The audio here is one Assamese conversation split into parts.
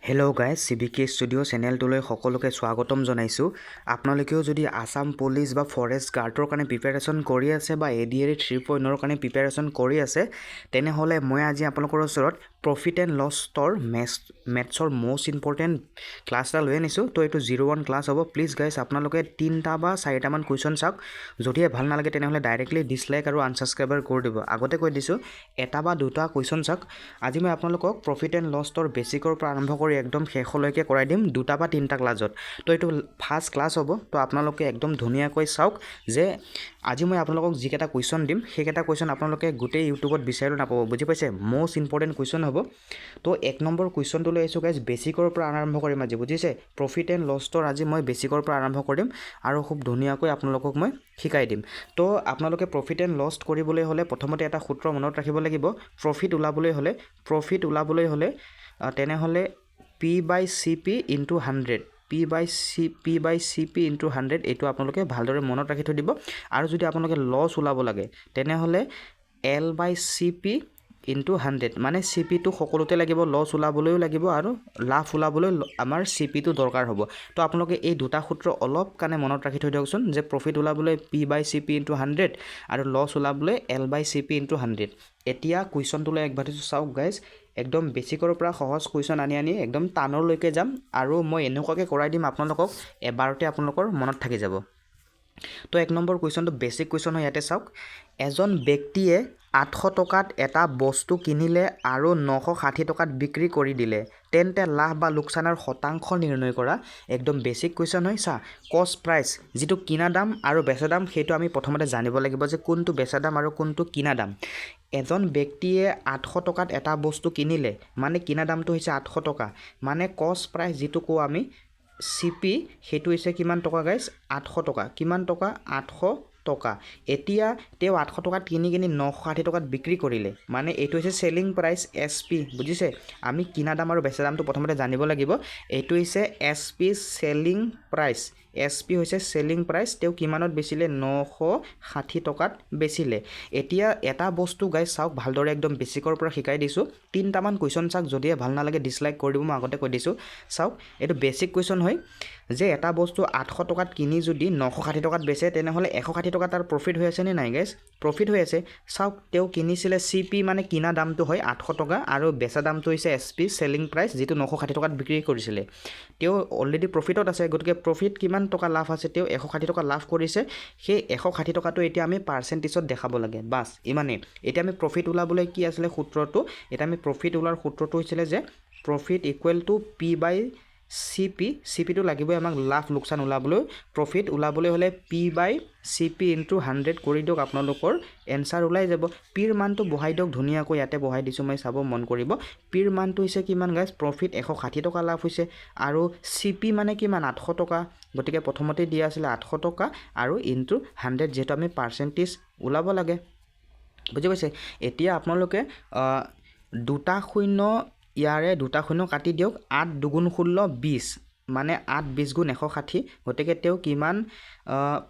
হেল্ল' গাইজ CBK ষ্টুডিঅ' চেনেলটোলৈ সকলোকে স্বাগতম জনাইছোঁ। আপোনালোকেও যদি আছাম পুলিচ বা ফৰেষ্ট গাৰ্ডৰ কাৰণে প্ৰিপেৰেশ্যন কৰি আছে বা ADAR 3.0ৰ কাৰণে প্ৰিপেৰেশ্যন কৰি আছে, তেনেহ'লে মই আজি আপোনালোকৰ ওচৰত প্ৰফিট এণ্ড লছৰ মেথছৰ মষ্ট ইম্পৰ্টেণ্ট ক্লাছ এটা লৈ আনিছোঁ। তো এইটো 01 ক্লাছ হ'ব। প্লিজ গাইজ আপোনালোকে 3টা বা 4টামান কুৱেশ্যন চাওক। যদিহে ভাল নালাগে তেনেহ'লে ডাইৰেক্টলি ডিছলাইক আৰু আনছাবস্ক্ৰাইবাৰ কৰি দিব। আগতে কৈ দিছোঁ, এটা বা দুটা কুৱেশ্যন চাওক। আজি মই আপোনালোকক প্ৰফিট এণ্ড লছৰ বেছিকৰ পৰা আৰম্ভ কৰি একদম শেষলৈকে কৰাই দিম 2টা বা 3টা ক্লাছত। তো এইটো ফাৰ্ষ্ট ক্লাছ হ'ব। তো আপোনালোকে একদম ধুনীয়াকৈ চাওক যে আজি মই আপোনালোকক যিকেইটা কুৱেশ্যন দিম সেইকেইটা কুৱেশ্যন আপোনালোকে গোটেই ইউটিউবত বিচাৰিও নাপাব, বুজি পাইছে? মষ্ট ইম্পৰ্টেণ্ট কুৱেশ্যন হ'ব। তো 1 নম্বৰ কুৱেশ্যনটো লৈ আহিছোঁ গাইজ, বেছিকৰ পৰা আৰম্ভ কৰিম আজি, বুজিছে? প্ৰফিট এণ্ড লছৰ আজি মই বেছিকৰ পৰা আৰম্ভ কৰিম আৰু খুব ধুনীয়াকৈ আপোনালোকক মই শিকাই দিম। তো আপোনালোকে প্ৰফিট এণ্ড লছ কৰিবলৈ হ'লে প্ৰথমতে এটা সূত্ৰ মনত ৰাখিব লাগিব। প্ৰফিট ওলাবলৈ হ'লে তেনেহ'লে P/CP × 100, P/CP × 100 এইটো আপোনালোকে ভালদৰে মনত ৰাখি থৈ দিব। আৰু যদি আপোনালোকে লছ ওলাব লাগে তেনেহ'লে L/CP × 100, মানে CPটো সকলোতে লাগিব, লছ ওলাবলৈও লাগিব আৰু লাভ ওলাবলৈ আমাৰ CPটো দৰকাৰ হ'ব। তো আপোনালোকে এই দুটা সূত্ৰ অলপ কাৰণে মনত ৰাখি থৈ দিয়কচোন যে প্ৰফিট ওলাবলৈ P/CP × 100 আৰু লছ ওলাবলৈ L/CP × 100। এতিয়া কুৱেশ্যনটোলৈ একবাৰ চাওক গাইজ, একদম বেছিকৰ পৰা সহজ কুৱেশ্যন আনি একদম টানলৈকে যাম আৰু মই এনেকুৱাকৈ কৰাই দিম আপোনালোকক এবাৰতে আপোনালোকৰ মনত থাকি যাব। তো 1 নম্বৰ কুৱেশ্যনটো বেছিক কুৱেশ্যন হয়, ইয়াতে চাওক। এজন ব্যক্তিয়ে 800 টকাত এটা বস্তু কিনিলে আৰু 960 টকাত বিক্ৰী কৰি দিলে, তেন্তে লাভ বা লোকচানৰ শতাংশ নিৰ্ণয় কৰা। একদম বেছিক কুৱেশ্যন হয়। চা, কষ্ট প্ৰাইচ যিটো কিনা দাম আৰু বেচা দাম সেইটো আমি প্ৰথমতে জানিব লাগিব যে কোনটো বেচা দাম আৰু কোনটো কিনা দাম। এজন ব্যক্তিয়ে 800 টকাত এটা বস্তু কিনিলে, মানে কিনা দামটো হৈছে 800 টকা, মানে কষ্ট প্ৰাইচ যিটো কওঁ আমি CP, সেইটো হৈছে কিমান টকা গাইজ? 800 টকা। কিমান টকা? 800 টকা। এতিয়া তেওঁ 800 টকাত কিনি 960 টকাত বিক্ৰী কৰিলে, মানে এইটো হৈছে চেলিং প্ৰাইচ SP, বুজিছে? আমি কিনা দাম আৰু বেচা দামটো প্ৰথমতে জানিব লাগিব। এইটো হৈছে SP চেলিং প্ৰাইচ। SP হৈছে চেলিং প্ৰাইচ। তেওঁ কিমানত বেচিলে? 960 টকাত বেচিলে। এতিয়া এটা বস্তু গাইজ চাওক, ভালদৰে একদম বেছিকৰ পৰা শিকাই দিছোঁ। 3টামান কুৱেশ্যন চাওক, যদিহে ভাল নালাগে ডিছলাইক কৰি দিব, মই আগতে কৈ দিছোঁ। চাওক, এইটো বেছিক কুৱেশ্যন হয় যে এটা বস্তু 800 টকাত কিনি যদি 960 টকাত বেচে তেনেহ'লে 160 টকা তাৰ প্ৰফিট হৈ আছেনে নাই গাইজ? প্ৰফিট হৈ আছে। চাওক, তেওঁ কিনিছিলে CP, মানে কিনা দামটো হয় 800 টকা আৰু বেচা দামটো হৈছে SP চেলিং প্ৰাইচ, যিটো 960 টকাত বিক্ৰী কৰিছিলে। তেওঁ অলৰেডি প্ৰফিটত আছে, গতিকে প্ৰফিট কিমান টকা লাভ আছে? তেওঁ 160 টকা লাভ কৰিছে। সেই 160 টকাটো এতিয়া আমি পাৰ্চেণ্টেজত দেখাব লাগে, বাছ ইমানেই। এতিয়া আমি প্ৰফিট ওলাবলৈ কি আছিলে সূত্ৰটো? এতিয়া আমি প্ৰফিট ওলোৱাৰ সূত্ৰটো হৈছিলে যে প্ৰফিট ইকুৱেল টু P/CP, CPটো লাগিবই আমাক লাভ লোকচান ওলাবলৈ। প্ৰফিট ওলাবলৈ হ'লে P/CP × 100 কৰি দিয়ক, আপোনালোকৰ এনচাৰ ওলাই যাব। পিৰ মানটো বহাই দিয়ক ধুনীয়াকৈ, ইয়াতে বহাই দিছোঁ মই, চাব মন কৰিব। পিৰ মানটো হৈছে কিমান গাইজ? প্ৰফিট 160 টকা লাভ হৈছে আৰু CP মানে কিমান? 800 টকা। গতিকে প্ৰথমতে দিয়া আছিলে 800 টকা আৰু × 100, যিহেতু আমি পাৰ্চেণ্টেজ ওলাব লাগে, বুজি পাইছে? এতিয়া আপোনালোকে 2টা শূন্য, ইয়াৰে 2টা শূন্য কাটি দিয়ক। 8 × 2 = 16, 20, মানে 8 20 × 160। গতিকে তেওঁ কিমান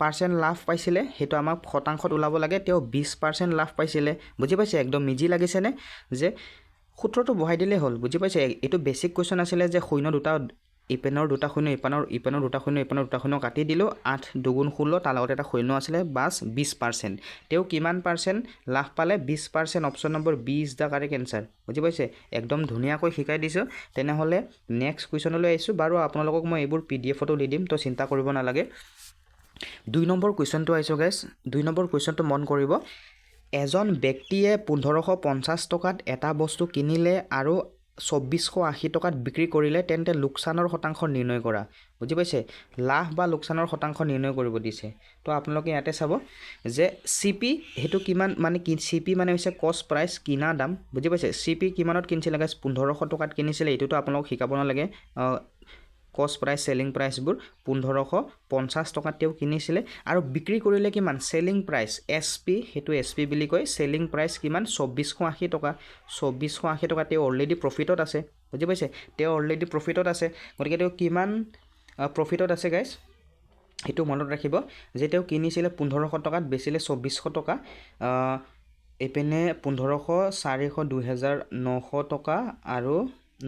পাৰ্চেণ্ট লাভ পাইছিলে সেইটো আমাক শতাংশত ওলাব লাগে। তেওঁ 20% লাভ পাইছিলে, বুজি পাইছে? একদম ইজি লাগিছেনে? যে সূত্ৰটো বহাই দিলেই হ'ল, বুজি পাইছে? এইটো বেছিক কুৱেশ্যন আছিলে যে শূন্য দুটা, ইপেনৰ 2টা শূন্য, ইপেনৰ 2টা শূন্য, ইপেনৰ 2টা শূন্য কাটি দিলোঁ। 8 × 2 = 16, তাৰ লগতে এটা শূন্য আছিলে, বাছ 20%। তেওঁ কিমান পাৰ্চেণ্ট লাভ পালে? 20%। Option number B is the correct answer, বুজি পাইছে? একদম ধুনীয়াকৈ শিকাই দিছোঁ। তেনেহ'লে নেক্সট কুৱেশ্যনলৈ আহিছোঁ। বাৰু আপোনালোকক মই এইবোৰ PDF-তো দি দিম, তো চিন্তা কৰিব নালাগে। 2 নম্বৰ কুৱেশ্যনটো আহিছোঁ গাইজ। 2 নম্বৰ কুৱেশ্যনটো মন কৰিব। এজন ব্যক্তিয়ে 1550 টকাত এটা বস্তু কিনিলে আৰু 2480 টকাত বিক্ৰী কৰিলে, তেন্তে লোকচানৰ শতাংশ নিৰ্ণয় কৰা। বুজি পাইছে? লাভ বা লোকচানৰ শতাংশ নিৰ্ণয় কৰিব দিছে। তো আপোনালোকে ইয়াতে চাব যে CP সেইটো কিমান, মানে CP মানে হৈছে কষ্ট প্ৰাইচ, কিনা দাম, বুজি পাইছে? CP কিমানত কিনিছিলে গাইজ? 1500 টকাত কিনিছিলে। এইটোতো আপোনালোক শিকাব নালাগে, কষ্ট প্ৰাইচ চেলিং প্ৰাইচবোৰ। 1550 টকাত তেওঁ কিনিছিলে আৰু বিক্ৰী কৰিলে কিমান? চেলিং প্ৰাইচ SP, সেইটো SP বুলি কয়। চেলিং প্ৰাইচ কিমান? 2480 টকা। 2480 টকা। তেওঁ অলৰেডি প্ৰফিটত আছে, বুজি পাইছে? তেওঁ অলৰেডি প্ৰফিটত আছে। গতিকে তেওঁ কিমান প্ৰফিটত আছে গাইজ? সেইটো মনত ৰাখিব যে তেওঁ কিনিছিলে 1500 টকাত, বেচিলে 2400 টকা। এইপিনে 1500 400 2900 টকা আৰু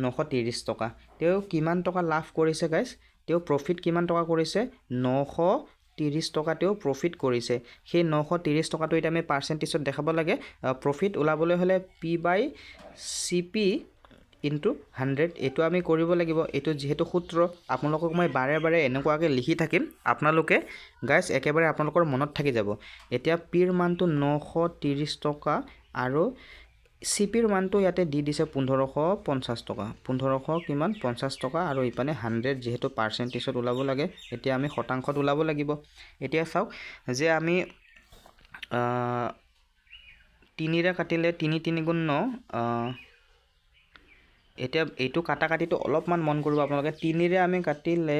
930 টকা তেওঁ কিমান টকা লাভ কৰিছে গাইজ তেওঁ প্ৰফিট কিমান টকা কৰিছে 930 টকা তেওঁ প্ৰফিট কৰিছে সেই 930 টকাটো এতিয়া আমি পাৰ্চেণ্টেজত দেখাব লাগে প্ৰফিট ওলাবলৈ হ'লে P/CP ইনটু 100 এইটো আমি কৰিব লাগিব এইটো যেহেতু সূত্ৰ আপোনালোকক মই বাৰে বাৰে এনেকুৱাকৈ লিখি থাকিম আপোনালোকে গাইজ একেবাৰে আপোনালোকৰ মনত থাকি যাব এতিয়া পিৰ মানটো 930 টকা আৰু CPৰ মানটো ইয়াতে দি দিছে 1550 টকা 1500 কিমান 50 টকা আৰু ইপানে 100 যেহেতু পাৰ্চেণ্টেজত ওলাব লাগে এতিয়া আমি শতাংশত ওলাব লাগিব এতিয়া চাওক যে আমি 3 ৰে কাটিলে 3 3 গুণ 9 এতিয়া এইটো কাটাকাটিটো অলপমান মন কৰিব আপোনালোকে 3 ৰে আমি কাটিলে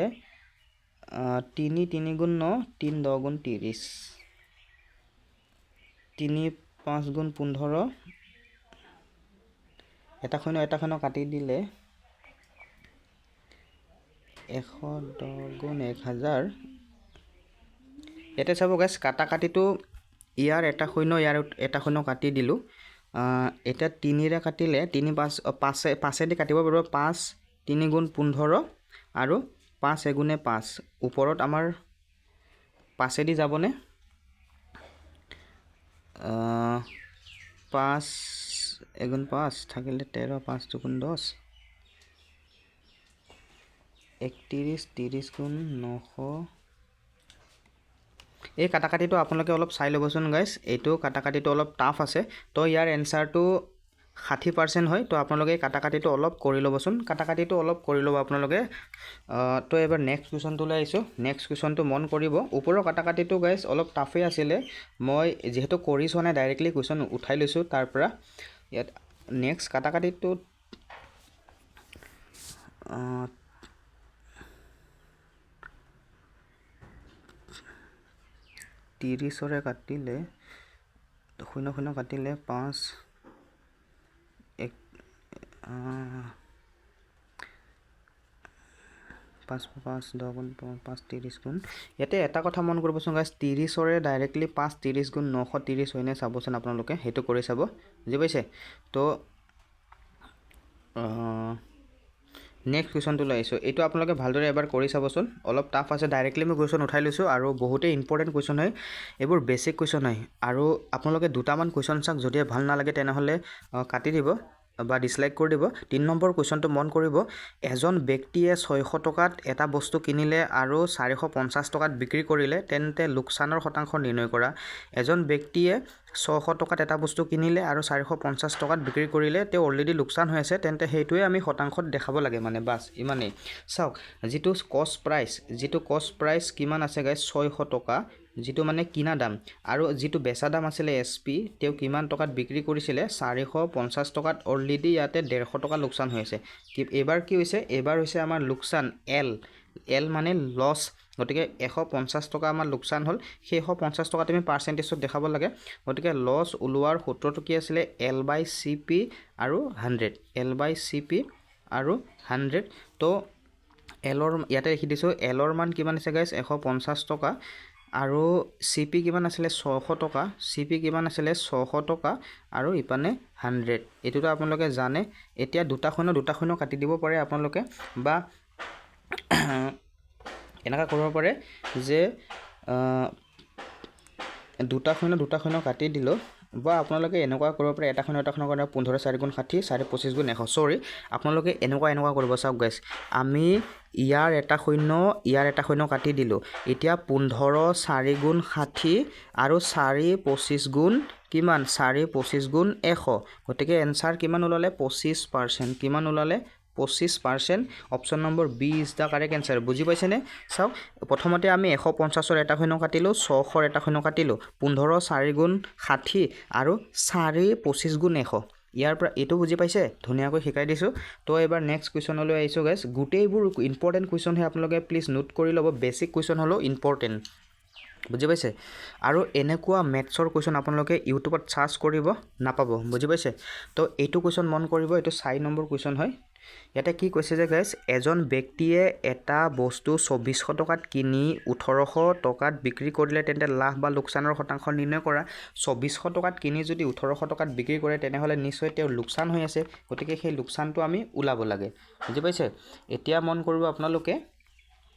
3 3 গুণ 9 3 10 গুণ 30 3 5 গুণ 15 এটা শূন্য কাটি দিলে 110 গুণ 1000 ইয়াতে চাব গাইজ কাটাকাটিটো ইয়াৰ এটা শূন্য কাটি দিলোঁ এটা 3 ৰে কাটিলে 3 5 দি কাটিব পাৰিব 5 3 গুণ 15 আৰু 5 এগুণে 5 ওপৰত আমাৰ 5 দি যাবনে 5 এগুণ 5 থাকিলে 13 5 দুগুণ 10 31 30 গুণ 900 এই কাটাকাটিটো আপোনালোকে অলপ চাই ল'বচোন গাইজ এইটো কাটাকাটিটো অলপ টাফ আছে তো ইয়াৰ এনসাৰটো 60% হয় তো আপোনালোকে কাটাকাটিটো অলপ কৰি ল'বচোন কাটাকাটিটো অলপ কৰি ল'ব আপোনালোকে তো এবাৰ নেক্সট কুৱেশ্যনটোলৈ আহিছোঁ নেক্সট কুৱেশ্যনটো মন কৰিব ওপৰৰ কাটাকাটিটো গাইজ অলপ টাফে আছিলে মই যেহেতু কৰি চোৱা নাই ডাইৰেক্টলি কুৱেশ্যন উঠাই লৈছোঁ তাৰ পৰা ইয়াত নেক্সট কাটাকাটিটো 30 ৰে কাটিলে 0 কাটিলে 5 5 10 গুণ 5 30 গুণ ইয়াতে এটা কথা মন কৰিবচোন গাইজ 30 ৰে ডাইৰেক্টলি 5 30 গুণ 930 হয়নে চাবচোন আপোনালোকে সেইটো কৰি চাব বুজি পাইছে তো নেক্সট কুৱেশ্যনটো আহিছোঁ এইটো আপোনালোকে ভালদৰে এবাৰ কৰি চাবচোন অলপ টাফ আছে ডাইৰেক্টলি মই কুৱেশ্যন উঠাই লৈছোঁ আৰু বহুতেই ইম্পৰ্টেণ্ট কুৱেশ্যন হয় এইবোৰ বেছিক কুৱেশ্যন হয় আৰু আপোনালোকে দুটামান কুৱেশ্যন চাওক যদি ভাল নালাগে তেনেহ'লে কাটি দিব বা ডিসলাইক কৰি দিব 3 নম্বৰ কুৱেশ্যনটো মন কৰিব এজন ব্যক্তিয়ে 600 টকাত এটা বস্তু কিনিলে আৰু 450 টকাত বিক্ৰী কৰিলে তেন্তে লোকচানৰ শতাংশ নিৰ্ণয় কৰা এজন ব্যক্তিয়ে 600 টকাত এটা বস্তু কিনিলে আৰু 450 টকাত বিক্ৰী কৰিলে তেওঁ অলৰেডি লোকচান হৈ আছে তেন্তে সেইটোৱে আমি শতাংশত দেখাব লাগে মানে বাস ইমানেই চাওক যিটো কষ্ট প্ৰাইস কিমান আছে গাইজ 600 টকা যিটো মানে কিনা দাম আৰু যিটো বেচা দাম আছিলে SP তেওঁ কিমান টকাত বিক্ৰী কৰিছিলে 450 টকাত অলৰেডি ইয়াতে 150 টকা লোকচান হৈ আছে এবাৰ কি হৈছে এবাৰ হৈছে আমাৰ লোকচান L মানে লছ গতিকে 150 টকা আমাৰ লোকচান হ'ল সেই 150 টকা তুমি পাৰ্চেন্টেজত দেখাব লাগে গতিকে লছ ওলোৱাৰ সূত্ৰটো কি আছিলে L/CP আৰু 100 L/CP আৰু 100 তো Lৰ ইয়াতে লিখি দিছোঁ Lৰ মান কিমান আছে গাইজ 150 টকা আৰু CP কিমান আছিলে 600 টকা CP কিমান আছিলে 600 টকা আৰু ইপানে 100 এটোটো আপোনালোকে জানে এতিয়া দুটা শূন্য কাটি দিব পাৰে আপোনালোকে বা এনেকা কৰিব পাৰে যে দুটা শূন্য কাটি দিলো বা আপোনালোকে এনেকুৱা কৰিব পাৰে এটা শূন্য কাৰণে 15 4 গুণ 60 25 গুণ 100 সৰি আপোনালোকে এনেকুৱা কৰিব চাওক গাইজ আমি ইয়াৰ এটা শূন্য কাটি দিলো এতিয়া 15 4 গুণ 60 আৰু 4 25 গুণ কিমান 4 25 গুণ 100 গতিকে এনসাৰ কিমান ওলালে 25% কিমান ওলালে 25% option number B is the correct answer বুজি পাইছেনে চাওক প্ৰথমতে আমি 150 ৰ এটা শূন্য কাটিলো 600 ৰ এটা শূন্য কাটিলো 15 4 গুণ 60 আৰু 4 25 গুণ 100 ইয়াৰ পৰা এটো বুজি পাইছে ধুনিয়াকৈ শিকাই দিছো তো এবাৰ নেক্সট কোৱেশ্যনলৈ আইছো গাইস গুটেইবোৰ ইম্পৰ্টেন্ট কোৱেশ্যন হে আপোনালোকে প্লিজ নোট কৰি ল'ব বেসিক কোৱেশ্যন হলো ইম্পৰ্টেন্ট বুজি পাইছে আৰু এনেকুৱা মেথছৰ কুৱেশ্যন আপোনালোকে ইউটিউবত চাৰ্চ কৰিব নাপাব বুজি পাইছে তো এইটো কুৱেশ্যন মন কৰিব এইটো 4 নম্বৰ কুৱেশ্যন হয় ইয়াতে কি কৈছে যে গাইজ এজন ব্যক্তিয়ে এটা বস্তু 2400 টকাত কিনি 1800 টকাত বিক্ৰী কৰিলে তেন্তে লাভ বা লোকচানৰ শতাংশ নিৰ্ণয় কৰা 2400 টকাত কিনি যদি 1800 টকাত বিক্ৰী কৰে তেনেহ'লে নিশ্চয় তেওঁৰ লোকচান হৈ আছে গতিকে সেই লোকচানটো আমি ওলাব লাগে বুজি পাইছে এতিয়া মন কৰিব আপোনালোকে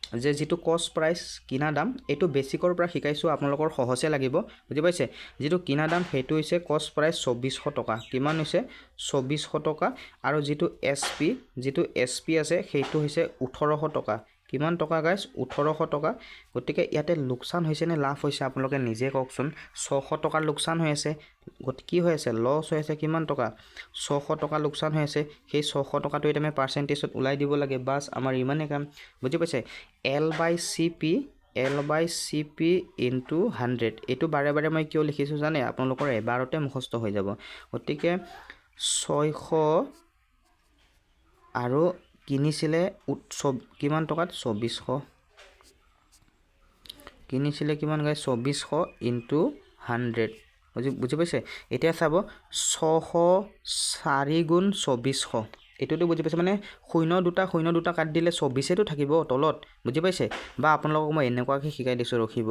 যে যেটো কষ্ট প্ৰাইস কিনা দাম এটো বেসিকৰ পৰা শিকাইছো আপোনালোকৰ সহজে লাগিব বুজি পাইছে যেটো কিনা দাম হেতু হৈছে কষ্ট প্ৰাইস 2400 টকা কিমান হৈছে 2400 টকা আৰু যেটো এসপি আছে হেতু হৈছে 1800 টকা কিমান টকা গাইস 1800 টকা গতিকে ইয়াতে লোকসান হৈছে নে লাভ হৈছে আপোনালোকে নিজে কওকচোন 600 টকাৰ লোকসান হৈ আছে গতি কি হৈ আছে লস হৈ আছে কিমান টকা 600 টকা লোকসান হৈ আছে সেই 600 টকাটো এটা আমি পার্সেন্টেজত উলাই দিব লাগে বাস আমাৰ ইমানে কাম বুজি পাইছে L/CP into 100 এটো বাৰে বাৰে মই কিয় লিখিছো জানে আপোনালোকৰ এবাৰতে মুখস্থ হৈ যাব গতিকে 600 আৰু কিনিছিলে কিমান টকাত 2400 কিনিছিলে কিমান গায় 2400 into 100 বুজি পাইছে এতিয়া চাব 604 গুণ 2400 এটোটো বুজি পাইছে মানে শূন্য দুটা কাট দিলে 24 এটো থাকিব তলত বুজি পাইছে বা আপোনালোকক মই এনেকুৱাকৈ শিকাই দিছো ৰখিব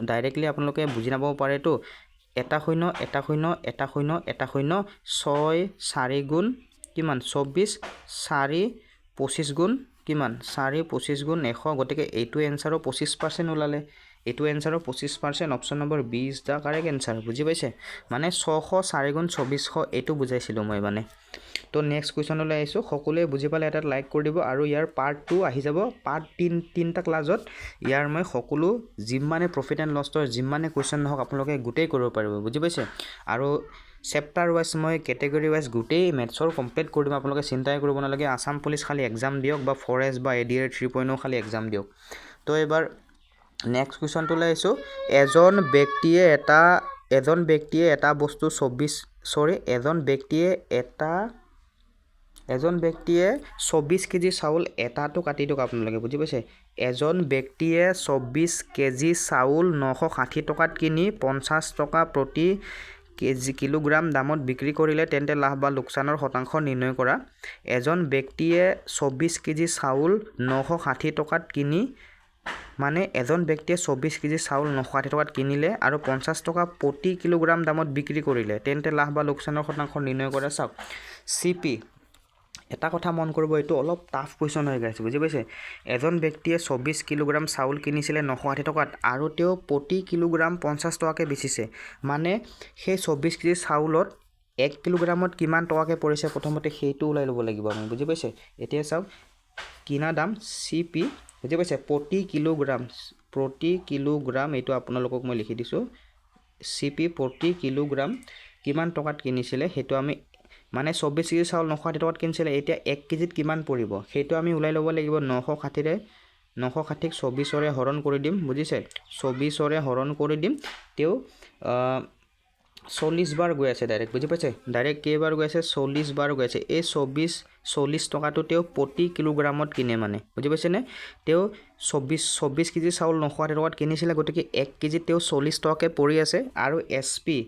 ডাইৰেক্টলি আপোনালোকে বুজি নাপাব পাৰে তো এটা শূন্য 6 4 গুণ কিমান 24 4 25 গুণ কিমান 4 25 গুণ 100 গতিকে এইটো এনসারও 25% ওলালে এইটো এনসারও 25% option number 20 the correct answer বুজি পাইছে মানে 604 গুণ 2400 এইটো বুজাইছিলো মই মানে তো নেক্সট কোৱেশ্যনলৈ আইছো সকলোৱে বুজি পালে এটা লাইক কৰি দিব আৰু ইয়াৰ পাৰ্ট 2 আহি যাব পাৰ্ট 3টা ক্লাছত ইয়াৰ মই সকলো জিমানে প্ৰফিট এণ্ড লছৰ জিমানে কোৱেশ্যন নহক আপোনালোকে গুটেই কৰিব পাৰিব বুজি পাইছে আৰু চেপ্টাৰ ওয়াইজ মই ক্যাটেগৰি ওয়াইজ গুটেই মেথছৰ কমপ্লিট কৰি দিম আপোনালোকে চিন্তাই কৰিব নালাগে আসাম পুলিচ খালি এক্সাম দিয়ক বা ফৰেষ্ট বা এডিআৰ 3.0 খালি এক্সাম দিয়ক তো এবাৰ নেক্সট কোৱেশ্যনটো লৈ আইছো এজন ব্যক্তিয়ে এটা বস্তু 24 কেজি চাউল এটাটো কাটি দিওক আপোনালোকে বুজি পাইছে এজন ব্যক্তিয়ে 24 কেজি চাউল 960 টকাত কিনি 50 টকা প্ৰতি কিলোগ্ৰাম দামত বিক্ৰী কৰিলে তেন্তে লাভ বা লোকচানৰ শতাংশ নিৰ্ণয় কৰা এজন ব্যক্তিয়ে 24 কেজি চাউল 960 টকাত কিনি মানে এজন ব্যক্তিয়ে 24 কেজি চাউল 960 টকাত কিনিলে আৰু 50 টকা প্ৰতি কিলোগ্ৰাম দামত বিক্ৰী কৰিলে তেন্তে লাভ বা লোকচানৰ শতাংশ নিৰ্ণয় কৰা চাওক সিপি এটা কথা মন কৰিব এটো অলপ টাফ কোৱেশ্যন হৈ গৈছে বুজি পাইছে এজন ব্যক্তিয়ে 24 কিলোগ্ৰাম চাউল কিনিছিলে 960 টকাত আৰু তেও প্ৰতি কিলোগ্ৰাম 50 টকাকে বেচিছে মানে সেই 24 কেজি চাউলত 1 কিলোগ্ৰামত কিমান টকাকে পৰিছে প্ৰথমতে সেইটো উলাই ল'ব লাগিব আমি বুজি পাইছে এতিয়া চাওক কিনা দাম সিপি বুজি পাইছে প্ৰতি কিলোগ্ৰাম এটো আপোনালোকক মই লিখি দিছো সিপি প্ৰতি কিলোগ্ৰাম কিমান টকাত কিনিছিলে হেতু আমি মানে 24 কেজি চাউল 960 টকাত কিনিছিলে এতিয়া 1 কেজিত কিমান পৰিব হেতু আমি উলাই ল'ব লাগিব 960 ৰে 960ক 24 ৰে হৰণ কৰি দিম বুজিছে 24 ৰে হৰণ কৰি দিম তেও 40 বাৰ গৈ আছে ডাইৰেক্ট বুজি পাইছে ডাইৰেক্ট কেইবাৰ গৈ আছে 40 বাৰ গৈ আছে এই 40 টকাটো তেও প্ৰতি কিলোগ্ৰামত কিনে মানে বুজি পাইছে নে তেও 24 কেজি চাউল 960 টকাত কিনিছিলে গতিকে 1 কেজি তেও 40 টকাকে পৰি আছে আৰু এসপি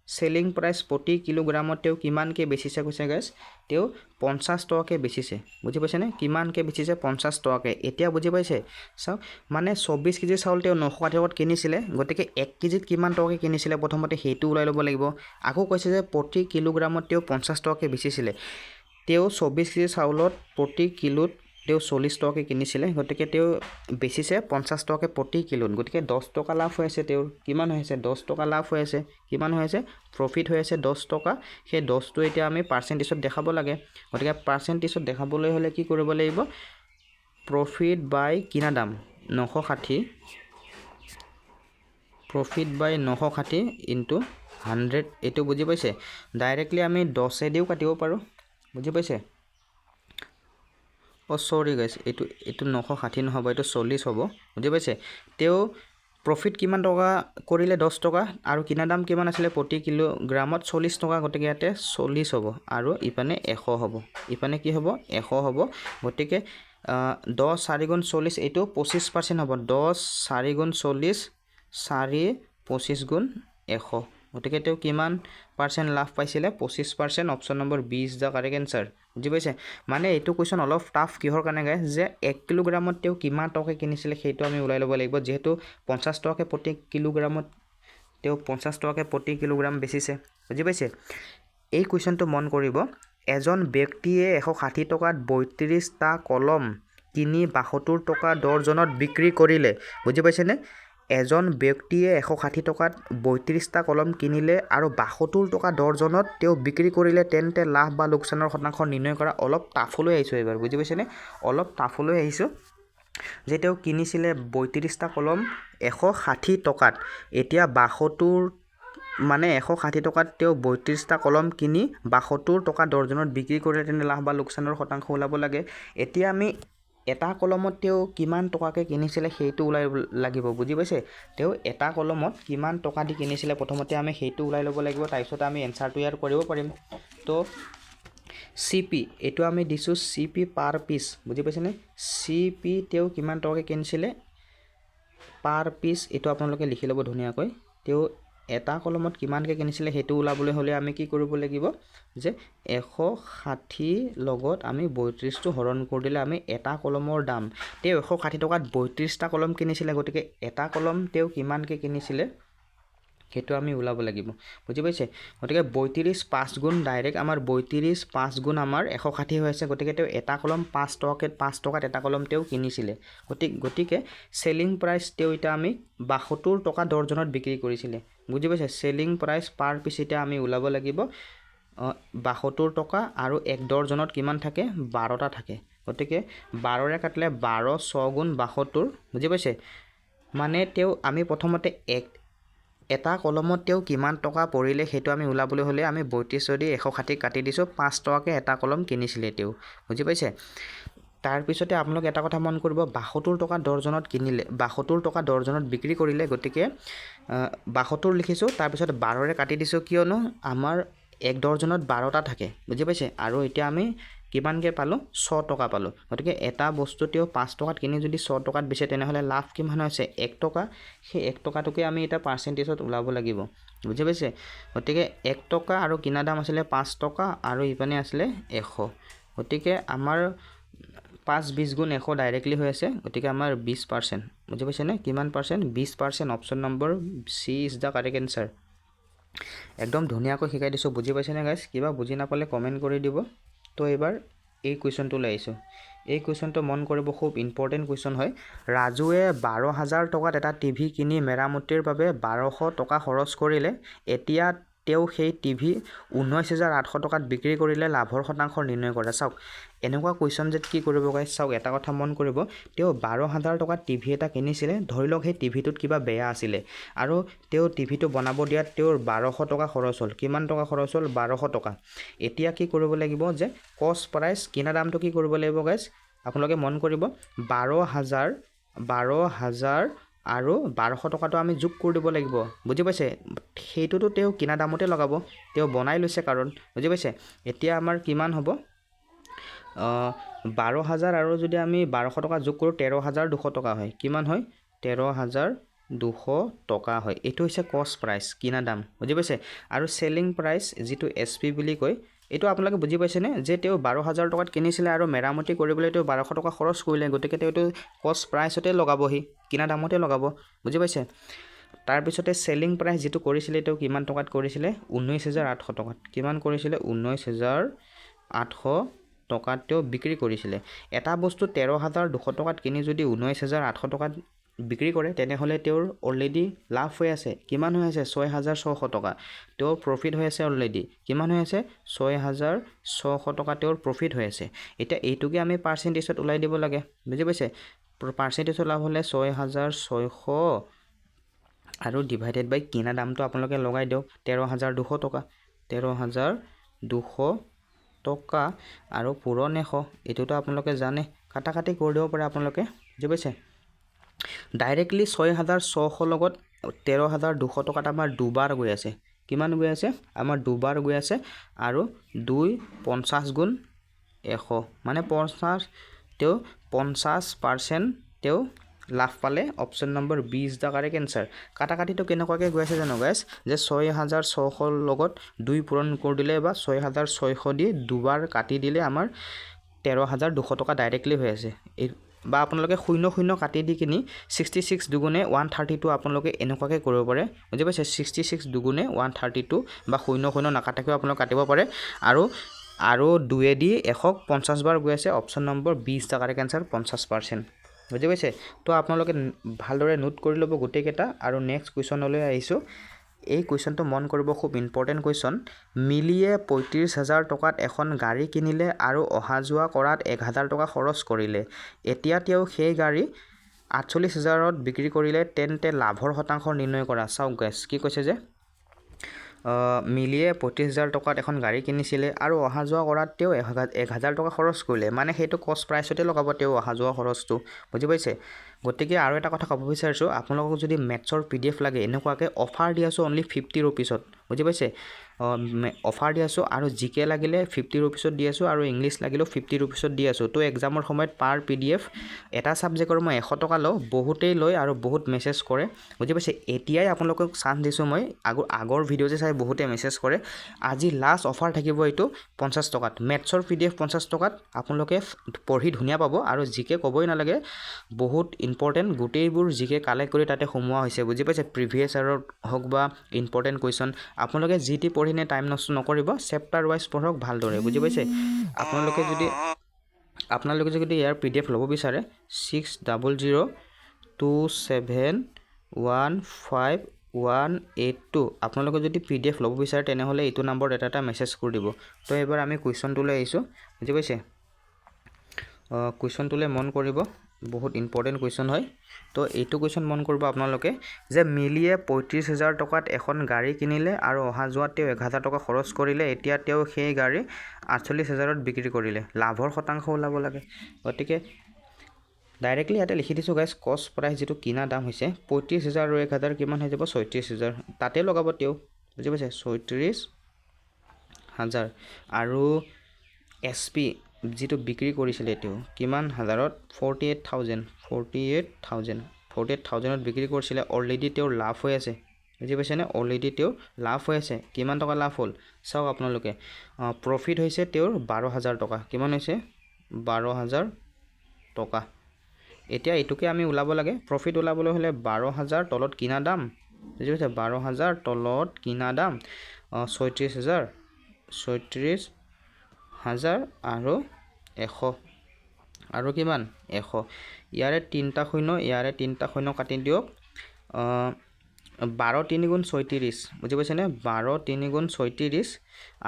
সেলিং প্ৰাইস প্ৰতি কিলোগ্ৰামত তেও কিমানকে বেচিছে কৈছে গাইস তেও 50 টকাকে বেচিছে বুজি পাইছে নে কিমানকে বেচিছে 50 টকাকে এতিয়া বুজি পাইছে চাও মানে 24 কেজি চাউল তেও 960 টকাত কিনিছিলে গতিকে 1 কেজিত কিমান টকাকে কিনিছিলে প্ৰথমতে হেতু উলাই ল'ব লাগিব আকৌ কৈছে যে প্ৰতি কিলোগ্ৰামত তেও 50 টকাকে বেচিছিলে তেও 24 কেজি চাউলত প্ৰতি কিলোত তেও 40 টকাকে কিনিছিলে গতিকে তেও বেচিছে 50 টকাকে প্ৰতি কিলোত গতিকে 10 টকা লাভ হৈ আছে তেও কিমান হৈ আছে 10 টকা লাভ হৈ আছে কিমান হৈ আছে প্ৰফিট হৈ আছে 10 টকা সেই 10 টো এতিয়া আমি পাৰ্সেন্টেজত দেখাব লাগে গতিকে পাৰ্সেন্টেজত দেখাবলৈ হলে কি কৰিব লাগিব প্ৰফিট বাই কিনা দাম 960 প্ৰফিট বাই 960 ইনটু 100 এটো বুজি পাইছে ডাইৰেক্টলি আমি 10 এ দিও কাটিব পাৰো বুজি পাইছে সৰি গাইস এটো 960 নহব এটো 40 হ'ব বুজি পাইছে তেও প্ৰফিট কিমান টকা কৰিলে 10 টকা আৰু কিনা দাম কিমান আছিল প্ৰতি কিলোগ্ৰামত 40 টকা গতিকে ইয়াতে 40 হ'ব আৰু ইপানে 100 হ'ব ইপানে কি হ'ব 100 হ'ব গতিকে 10 4 গুণ 40 এটো 25% হ'ব 10 4 গুণ 40 4 25 গুণ 100 গতিকে তেওঁ কিমান পাৰ্চেণ্ট লাভ পাইছিলে 25% option number B is the correct answer বুজি পাইছে মানে এইটো কুৱেশ্যন অলপ টাফ কিহৰ কাৰণে গাইছ যে 1 কিলোগ্ৰামত তেওঁ কিমান টকা কিনিছিলে সেইটো আমি ওলাই ল'ব লাগিব যিহেতু 50 টকাকৈ প্ৰতি কিলোগ্ৰামত তেওঁ 50 টকাকৈ প্ৰতি কিলোগ্ৰাম বেচিছে বুজি পাইছে এই কুৱেশ্যনটো মন কৰিব এজন ব্যক্তিয়ে 160 টকাত 32টা কলম কিনি 72 টকা দৰ্জনত বিক্ৰী কৰিলে বুজি পাইছেনে এজন ব্যক্তিয়ে 160 টকাত 32টা কলম কিনিলে আৰু 72 টকা দৰ্জনত তেওঁ বিক্ৰী কৰিলে তেন্তে লাভ বা লোকচানৰ শতাংশ নিৰ্ণয় কৰা অলপ টাফলৈ আহিছোঁ এবাৰ বুজি পাইছেনে অলপ টাফলৈ আহিছোঁ যে তেওঁ কিনিছিলে 32টা কলম 160 টকাত এতিয়া 72 মানে 160 টকাত তেওঁ 32টা কলম কিনি 72 টকা দৰ্জনত বিক্ৰী কৰিলে তেন্তে লাভ বা লোকচানৰ শতাংশ ওলাব লাগে এতিয়া আমি এটা কলমত তেওঁ কিমান টকাকৈ কিনিছিলে সেইটো ওলাই লাগিব বুজি পাইছে তেওঁ এটা কলমত কিমান টকা দি কিনিছিলে প্ৰথমতে আমি সেইটো ওলাই ল'ব লাগিব তাৰপিছত আমি এনচাৰটো ইয়াৰ কৰিব পাৰিম তো CP এইটো আমি দিছোঁ CP পাৰ পিচ বুজি পাইছেনে CP তেওঁ কিমান টকাকৈ কিনিছিলে পাৰ পিচ এইটো আপোনালোকে লিখি ল'ব ধুনীয়াকৈ তেওঁ এটা কলমত কিমানকৈ কিনিছিলে সেইটো ওলাবলৈ হ'লে আমি কি কৰিব লাগিব যে 160 লগত আমি 32টো হৰণ কৰি দিলে আমি এটা কলমৰ দাম তেওঁ 160 টকাত 32টা কলম কিনিছিলে গতিকে এটা কলম তেওঁ কিমানকৈ কিনিছিলে সেইটো আমি ওলাব লাগিব বুজি পাইছে গতিকে 32 5 গুণ ডাইৰেক্ট আমাৰ 32 5 গুণ আমাৰ 160 হৈ আছে গতিকে তেওঁ এটা কলম 5 টকাত এটা কলম তেওঁ কিনিছিলে গতিকে সেলিং প্ৰাইচ তেওঁ এটা আমি 72 টকা দৰ্জনত বিক্ৰী কৰিছিলে বুজি পাইছে সেলিং প্ৰাইচ পাৰ পিচ এটা আমি ওলাব লাগিব 72 টকা আৰু এক দৰ্জনত কিমান থাকে 12টা থাকে গতিকে 12ৰে কাটিলে 12 6 গুণ 72 বুজি পাইছে মানে তেওঁ আমি প্ৰথমতে এটা কলমত তেওঁ কিমান টকা পৰিলে সেইটো আমি ওলাবলৈ হ'লে আমি 32 দি 160 কাটি দিছোঁ 5 টকাকৈ এটা কলম কিনিছিলে তেওঁ বুজি পাইছে তাৰপিছতে আপোনালোকে এটা কথা মন কৰিব 72 টকা দৰ্জনত কিনিলে 72 টকা দৰ্জনত বিক্ৰী কৰিলে গতিকে 72 লিখিছোঁ তাৰপিছত 12ৰে কাটি দিছোঁ কিয়নো আমাৰ এক দৰ্জনত 12টা থাকে বুজি পাইছে আৰু এতিয়া আমি কিমানকৈ পালোঁ 6 টকা পালোঁ গতিকে এটা বস্তু তেওঁ 5 টকাত কিনি যদি 6 টকাত বেচে তেনেহ'লে লাভ কিমান হৈছে 1 টকা সেই 1 টকাটোকে আমি এটা পাৰ্চেণ্টেজত ওলাব লাগিব বুজি পাইছে গতিকে 1 টকা আৰু কিনা দাম আছিলে 5 টকা আৰু ইপানে আছিলে 100 গতিকে আমাৰ 5 20 গুণ 100 ডাইৰেক্টলি হৈ আছে গতিকে আমাৰ 20% বুজি পাইছেনে কিমান percent 20% option number C is the correct answer একদম ধুনীয়াকৈ শিকাই দিছোঁ বুজি পাইছেনে গাইজ কিবা বুজি নাপালে কমেণ্ট কৰি দিব তো এবাৰ এই কুৱেশ্যনটো লৈ আহিছোঁ এই কুৱেশ্যনটো মন কৰিব খুব ইম্পৰ্টেণ্ট কুৱেশ্যন হয় ৰাজুৱে 12,000 টকাত এটা টিভি কিনি মেৰামতিৰ বাবে 1200 টকা খৰচ কৰিলে এতিয়া তেওঁ সেই টিভি 19,800 টকাত বিক্ৰী কৰিলে লাভৰ শতাংশ নিৰ্ণয় কৰে চাওক এনেকুৱা কুৱেশ্যন যে কি কৰিব গাইজ চাওক এটা কথা মন কৰিব তেওঁ 12,000 টকাত টিভি এটা কিনিছিলে ধৰি লওক সেই টিভিটোত কিবা বেয়া আছিলে আৰু তেওঁ টিভিটো বনাব দিয়াত তেওঁৰ 1200 টকা খৰচ হ'ল কিমান টকা খৰচ হ'ল 1200 টকা এতিয়া কি কৰিব লাগিব যে কষ্ট প্ৰাইচ কিনা দামটো কি কৰিব লাগিব গাইজ আপোনালোকে মন কৰিব 12,000 আৰু 1200 টকাটো আমি যোগ কৰি দিব লাগিব বুজি পাইছে সেইটোতো তেওঁ কিনা দামতে লগাব তেওঁ বনাই লৈছে কাৰণ বুজি পাইছে এতিয়া আমাৰ কিমান হ'ব 12,000 আৰু যদি আমি 1200 টকা যোগ কৰোঁ 13,200 টকা হয় কিমান হয় 13,200 টকা হয় এইটো হৈছে কষ্ট প্ৰাইচ কিনা দাম বুজি পাইছে আৰু সেলিং প্ৰাইচ যিটো SP বুলি কয় এইটো আপোনালোকে বুজি পাইছেনে যে তেওঁ 12,000 টকাত কিনিছিলে আৰু মেৰামতি কৰিবলৈ তেওঁ 1200 টকা খৰচ কৰিলে গতিকে তেওঁ এইটো কষ্ট প্ৰাইচতে লগাবহি কিনা দামতে লগাব বুজি পাইছে তাৰপিছতে সেলিং প্ৰাইচ যিটো কৰিছিলে তেওঁ কিমান টকাত কৰিছিলে 19,800 টকাত কিমান কৰিছিলে 19,800 টকাত তেওঁ বিক্ৰী কৰিছিলে এটা বস্তু 13,200 টকাত কিনি যদি 19,800 টকাত বিক্ৰী কৰে তেনেহ'লে তেওঁৰ অলৰেডি লাভ হৈ আছে কিমান হৈ আছে 6,600 টকা তেওঁৰ প্ৰফিট হৈ আছে অলৰেডি কিমান হৈ আছে 6,600 টকা তেওঁৰ প্ৰফিট হৈ আছে এতিয়া এইটোকে আমি পাৰ্চেণ্টেজত ওলাই দিব লাগে বুজি পাইছে পাৰ্চেণ্টেজত লাভ হ'লে 6,600 আৰু ডিভাইডেড বাই কিনা দামটো আপোনালোকে লগাই দিয়ক 13,200 টকা 13,200 টকা আৰু পূৰণ 100 এইটোতো আপোনালোকে জানে কাটা কাটি কৰি দিব পাৰে আপোনালোকে বুজি পাইছে ডাইৰেক্টলি 6,600 লগত 13,200 টকাত আমাৰ দুবাৰ গৈ আছে কিমান গৈ আছে আমাৰ দুবাৰ গৈ আছে আৰু 2 50 গুণ 100 মানে 50 তেওঁ 50% তেওঁ লাভ পালে option number B is the correct answer কাটাকাটিটো কেনেকুৱাকৈ গৈ আছে জানো গাইছ যে 6600 লগত 2 পূৰণ কৰি দিলে বা 6600 দি দুবাৰ কাটি দিলে আমাৰ 13200 টকা ডাইৰেক্টলি হৈ আছে বা আপোনালোকে 00 কাটি দি কিনি 66 দুগুণে 132 আপোনালোকে এনেকুৱাকৈ কৰিব পাৰে বুজি পাইছে 66 দুগুণে 132 বা 00 নাকাটাকৈ আপোনালোকে কাটিব পাৰে আৰু 2 দি 150 বাৰ গৈ আছে অপশ্যন নম্বৰ 20 টা কাৰেক্ট আনসাৰ 50% বুজি পাইছে তো আপোনালোকে ভালদৰে নোট কৰি ল'ব গোটেইকেইটা আৰু নেক্সট কুৱেশ্যনলৈ আহিছোঁ এই কুৱেশ্যনটো মন কৰিব খুব ইম্পৰ্টেণ্ট কুৱেশ্যন মিলিয়ে ৩৫,০০০ টকাত এখন গাড়ী কিনিলে আৰু অহা যোৱা কৰাত ১,০০০ টকা খৰচ কৰিলে এতিয়া তেওঁ সেই গাড়ী ৪৮,০০০ত বিক্ৰী কৰিলে তেন্তে লাভৰ শতাংশ নিৰ্ণয় কৰা চাওক গাইছ কি কৈছে যে মিলিয়ে ৩৫,০০০ টকাত এখন গাড়ী কিনিছিলে আৰু অহা যোৱা কৰাত তেওঁ ১,০০০ টকা খৰচ কৰিলে মানে সেইটো কষ্ট প্ৰাইচতে লগাব তেওঁ অহা যোৱা খৰচটো বুজি পাইছে গতিকে আৰু এটা কথা ক'ব বিচাৰিছোঁ আপোনালোকক যদি মেথছৰ PDF লাগে এনেকুৱাকৈ অফাৰ দি আছোঁ অনলি 50 ৰুপিছত বুজি পাইছে অফাৰ দি আছোঁ আৰু জিকে লাগিলে 50 ৰুপিছত দি আছোঁ আৰু ইংলিছ লাগিলেও 50 ৰুপিছত দি আছোঁ তো এক্সামৰ সময়ত পাৰ PDF এটা ছাবজেক্টৰ মই 100 টকা লওঁ বহুতেই লয় আৰু বহুত মেছেজ কৰে বুজি পাইছে এতিয়াই আপোনালোকক চান্স দিছোঁ মই আগৰ ভিডিঅ' যে চাই বহুতে মেছেজ কৰে আজি লাষ্ট অফাৰ থাকিব এইটো 50 টকাত মেথছৰ PDF 50 টকাত আপোনালোকে পঢ়ি ধুনীয়া পাব আৰু জিকে ক'বই নালাগে বহুত ইম্পৰ্টেণ্ট গোটেইবোৰ জিকে কালেক্ট কৰি তাতে সোমোৱা হৈছে বুজি পাইছে প্ৰিভিয়াছ ইয়াৰত হওক বা ইম্পৰ্টেণ্ট কুৱেশ্যন আপোনালোকে যি টি পঢ়িনে টাইম নষ্ট নকৰিব চেপ্টাৰ ৱাইজ পঢ়ক ভালদৰে বুজি পাইছে আপোনালোকে যদি ইয়াৰ PDF ল'ব বিচাৰে 600027158182 আপোনালোকে যদি PDF ল'ব বিচাৰে তেনেহ'লে এইটো নম্বৰত এটা মেছেজ কৰি দিব তো এবাৰ আমি কুৱেশ্যনটোলৈ আহিছোঁ বুজি পাইছে কুৱেশ্যনটোলৈ মন কৰিব বহুত ইম্পৰ্টেণ্ট কুৱেশ্যন হয় তো এইটো কুৱেশ্যন মন কৰিব আপোনালোকে যে মিলিয়ে ৩৫,০০০ টকাত এখন গাড়ী কিনিলে আৰু অহা যোৱাত তেওঁ ১,০০০ টকা খৰচ কৰিলে এতিয়া তেওঁ সেই গাড়ী ৪৮,০০০ত বিক্ৰী কৰিলে লাভৰ শতাংশ ওলাব লাগে গতিকে ডাইৰেক্টলি ইয়াতে লিখি দিছোঁ গাইছ কষ্ট প্ৰাইচ যিটো কিনা দাম হৈছে ৩৫,০০০ আৰু ১,০০০ কিমান হৈ যাব ৩৬,০০০ তাতে লগাব তেওঁ বুজি পাইছে ৩৬,০০০ আৰু SP যিটো বিক্ৰী কৰিছিলে তেওঁ কিমান হাজাৰত 48,000ত বিক্ৰী কৰিছিলে অলৰেডি তেওঁৰ লাভ হৈ আছে বুজি পাইছেনে অলৰেডি তেওঁৰ লাভ হৈ আছে কিমান টকা লাভ হ'ল চাওক আপোনালোকে প্ৰফিট হৈছে তেওঁৰ ১২,০০০ টকা কিমান হৈছে ১২,০০০ টকা এতিয়া এইটোকে আমি ওলাব লাগে প্ৰফিট ওলাবলৈ হ'লে ১২,০০০ তলত কিনা দাম বুজি পাইছে ১২,০০০ তলত কিনা দাম ৩৬,০০০ আৰু ১০০ আৰু কিমান ১০০ ইয়াৰে ৩টা শূন্য ইয়াৰে 3টা শূন্য কাটি দিয়ক ১২ ৩ গুণ ৩৬ বুজি পাইছেনে ১২ ৩ গুণ ৩৬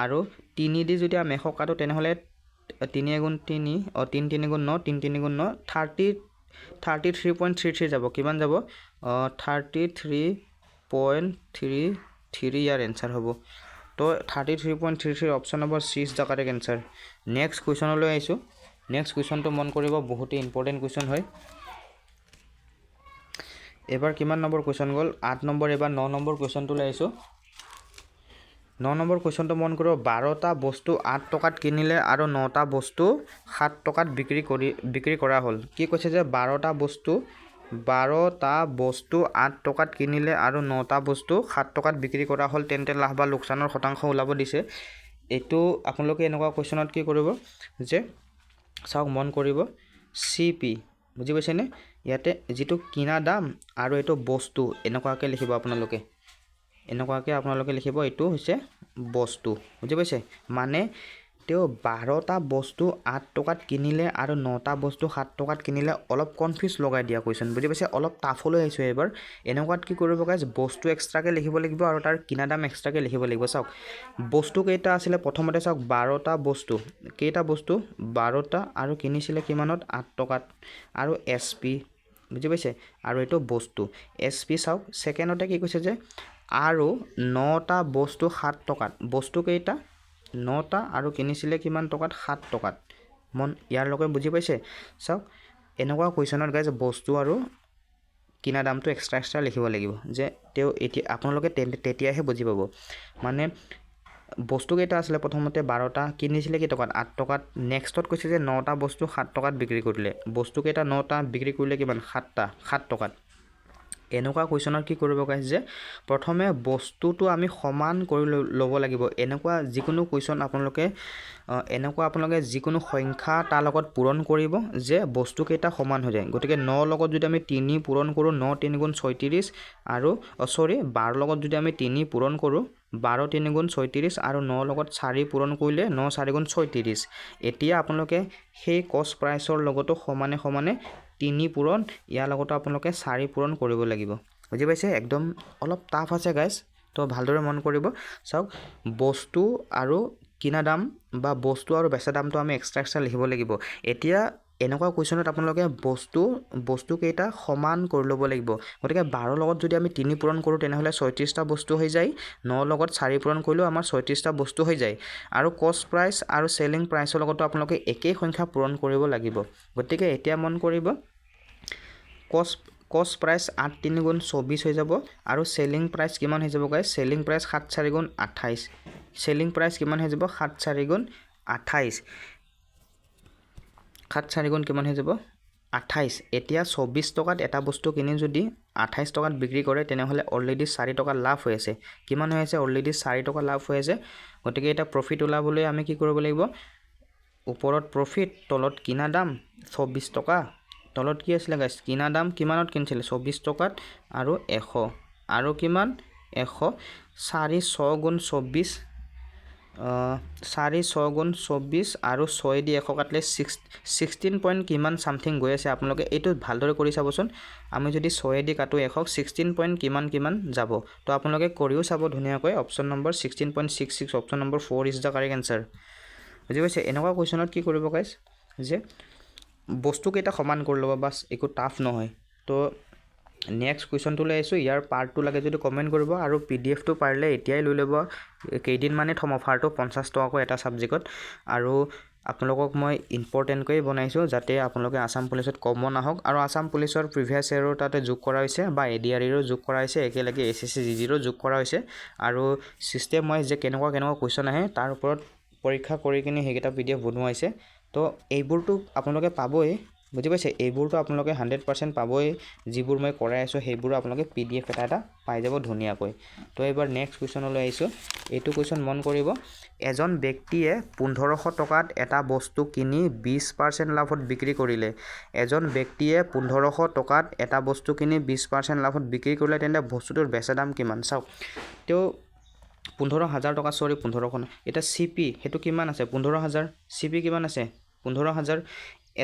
আৰু ৩ দি যদি আমি ১০০ কাটো তেনেহ'লে ৩ গুণ ৩ ৩ ৩ গুণ ৯ ৩ ৩ গুণ ৯ 33.33 যাব কিমান যাব 33.33 ইয়াৰ এনচাৰ হ'ব তো 33.33 option number C is the correct answer next কুৱেশ্যনলৈ আহিছোঁ নেক্সট কুৱেশ্যনটো মন কৰিব বহুতেই ইম্পৰ্টেণ্ট কুৱেশ্যন হয় এবাৰ কিমান নম্বৰ কুৱেশ্যন গ'ল 8 নম্বৰ এবাৰ 9 নম্বৰ কুৱেশ্যনটোলৈ আহিছোঁ 9 নম্বৰ কুৱেশ্যনটো মন কৰিব 12টা বস্তু 8 টকাত কিনিলে আৰু 9টা বস্তু 7 টকাত বিক্ৰী কৰা হ'ল কি কৈছে যে 12টা বস্তু 8 টকাত কিনিলে আৰু 9টা বস্তু 7 টকাত বিক্ৰী কৰা হ'ল তেন্তে লাভ বা লোকচানৰ শতাংশ ওলাব দিছে এইটো আপোনালোকে এনেকুৱা কুৱেশ্যনত কি কৰিব যে চাওক মন কৰিব CP বুজি পাইছেনে ইয়াতে যিটো কিনা দাম আৰু এইটো বস্তু এনেকুৱাকৈ লিখিব আপোনালোকে লিখিব এইটো হৈছে বস্তু বুজি পাইছে মানে তেওঁ 12টা বস্তু 8 টকাত কিনিলে আৰু 9টা বস্তু 7 টকাত কিনিলে অলপ কনফিউজ লগাই দিয়া কুৱেশ্যন বুজি পাইছে অলপ টাফলৈ আহিছোঁ এবাৰ এনেকুৱাত কি কৰিব গাইজ বস্তু এক্সট্ৰাকৈ লিখিব লাগিব আৰু তাৰ কিনা দাম এক্সট্ৰাকৈ লিখিব লাগিব চাওক বস্তু কেইটা আছিলে প্ৰথমতে চাওক 12টা বস্তু কেইটা বস্তু 12টা আৰু কিনিছিলে কিমানত 8 টকাত আৰু SP বুজি পাইছে আৰু এইটো বস্তু SP চাওক ছেকেণ্ডতে কি কৈছে যে আৰু 9টা বস্তু 7 টকাত বস্তু কেইটা 9টা আৰু কিনিছিলে কিমান টকাত 7 টকাত মন ইয়াৰ লগে বুজি পাইছে চাওক এনেকুৱা কুৱেশ্যনত গাইজ বস্তু আৰু কিনা দামটো এক্সট্ৰা লিখিব লাগিব যে তেওঁ এতিয়া আপোনালোকে তেতিয়াহে বুজি পাব মানে বস্তু কেইটা আছিলে প্ৰথমতে 12টা কিনিছিলে কি টকাত 8 টকাত নেক্সটত কৈছে যে 9টা বস্তু 7 টকাত বিক্ৰী কৰিলে বস্তু কেইটা 9টা বিক্ৰী কৰিলে কিমান 7 টকাত এনেকুৱা কুৱেশ্যনত কি কৰিব গাইছ যে প্ৰথমে বস্তুটো আমি সমান কৰি ল'ব লাগিব এনেকুৱা যিকোনো কুৱেশ্যন আপোনালোকে যিকোনো সংখ্যা তাৰ লগত পূৰণ কৰিব যে বস্তু কেইটা সমান হৈ যায় গতিকে 9 লগত যদি আমি 3 পূৰণ কৰোঁ 9 3 গুণ 36 আৰু 12 লগত যদি আমি 3 পূৰণ কৰোঁ 12 3 গুণ 36 আৰু 9 লগত 4 পূৰণ কৰিলে 9 4 গুণ 36 এতিয়া আপোনালোকে সেই কষ্ট প্ৰাইচৰ লগতো সমানে 3 পূৰণ ইয়াৰ লগতো আপোনালোকে 4 পূৰণ কৰিব লাগিব বুজি পাইছে একদম অলপ টাফ আছে গাইজ তো ভালদৰে মন কৰিব চাওক বস্তু আৰু কিনা দাম বা বস্তু আৰু বেচা দামটো আমি এক্সট্ৰা লিখিব লাগিব এতিয়া এনেকুৱা কুৱেশ্যনত আপোনালোকে বস্তু কেইটা সমান কৰি ল'ব লাগিব গতিকে 12 লগত যদি আমি 3 পূৰণ কৰোঁ তেনেহ'লে 36টা বস্তু হৈ যায় 9 লগত 4 পূৰণ কৰিলেও আমাৰ 36টা বস্তু হৈ যায় আৰু কষ্ট প্ৰাইচ আৰু চেলিং প্ৰাইচৰ লগতো আপোনালোকে একেই সংখ্যা পূৰণ কৰিব লাগিব গতিকে এতিয়া মন কৰিব কষ্ট প্ৰাইচ 8 3 গুণ 24 হৈ যাব আৰু চেলিং প্ৰাইচ কিমান হৈ যাব গাইজ চেলিং প্ৰাইচ 7 4 গুণ 28 চেলিং প্ৰাইচ কিমান হৈ যাব 7 4 গুণ 28 7 4 গুণ কিমান হৈ যাব 28 এতিয়া 24 টকাত এটা বস্তু কিনি যদি 28 টকাত বিক্ৰী কৰে তেনেহ'লে অলৰেডি 4 টকা লাভ হৈ আছে কিমান হৈ আছে অলৰেডি 4 টকা লাভ হৈ আছে গতিকে এটা প্ৰফিট ওলাবলৈ আমি কি কৰিব লাগিব ওপৰত প্ৰফিট তলত কিনা দাম 24 টকা তলত কি আছিলে গাইজ কিনা দাম কিমানত কিনিছিলে 24 টকাত আৰু 100 আৰু কিমান 100 4 6 গুণ 24 4 6 গুণ 24 আৰু 6 দি 100 কাটিলে 16 পইণ্ট কিমান সামথিং গৈ আছে আপোনালোকে এইটো ভালদৰে কৰি চাবচোন আমি যদি 6 দি কাটো 100 16 পইণ্ট কিমান যাব তো আপোনালোকে কৰিও চাব ধুনীয়াকৈ option number 16.66 option number 4 is the correct answer বুজি পাইছে এনেকুৱা কুৱেশ্যনত কি কৰিব গাইজ যে বস্তু কেইটা সমান কৰি ল'ব বাছ একো টাফ নহয় তো নেক্সট কুৱেশ্যনটো লৈ আহিছোঁ ইয়াৰ পাৰ্টটো লাগে যদি কমেণ্ট কৰিব আৰু PDF-টো পাৰিলে এতিয়াই লৈ ল'ব কেইদিনমানে থ'ম অফাৰটো 50 টকাকৈ এটা ছাবজেক্টত আৰু আপোনালোকক মই ইম্পৰ্টেণ্টকৈ বনাইছোঁ যাতে আপোনালোকে আসাম পুলিচত কমন আহক আৰু আসাম পুলিচৰ প্ৰিভিয়াছ ইয়েৰো তাতে যোগ কৰা হৈছে বা ADREৰো যোগ কৰা হৈছে একেলগে SSC GGৰো যোগ কৰা হৈছে আৰু ছিষ্টেম ৱাইজ যে কেনেকুৱা কুৱেশ্যন আহে তাৰ ওপৰত পৰীক্ষা কৰি কিনে সেইকেইটা PDF বনোৱা হৈছে তো এইবোৰটো আপোনালোকে পাবই বুজি পাইছে এইবোৰটো আপোনালোকে 100% পাবই যিবোৰ মই কৰাই আছোঁ সেইবোৰ আপোনালোকে PDF এটা পাই যাব ধুনীয়াকৈ তো এবাৰ নেক্সট কুৱেশ্যনলৈ আহিছোঁ এইটো কুৱেশ্যন মন কৰিব এজন ব্যক্তিয়ে 1500 টকাত এটা বস্তু কিনি 20% লাভত বিক্ৰী কৰিলে এজন ব্যক্তিয়ে 1500 টকাত এটা বস্তু কিনি 20% লাভত বিক্ৰী কৰিলে তেন্তে বস্তুটোৰ বেচা দাম কিমান চাওক তেওঁ 15,000 টকা 1500 এটা CP সেইটো কিমান আছে 15,000 CP কিমান আছে 15,000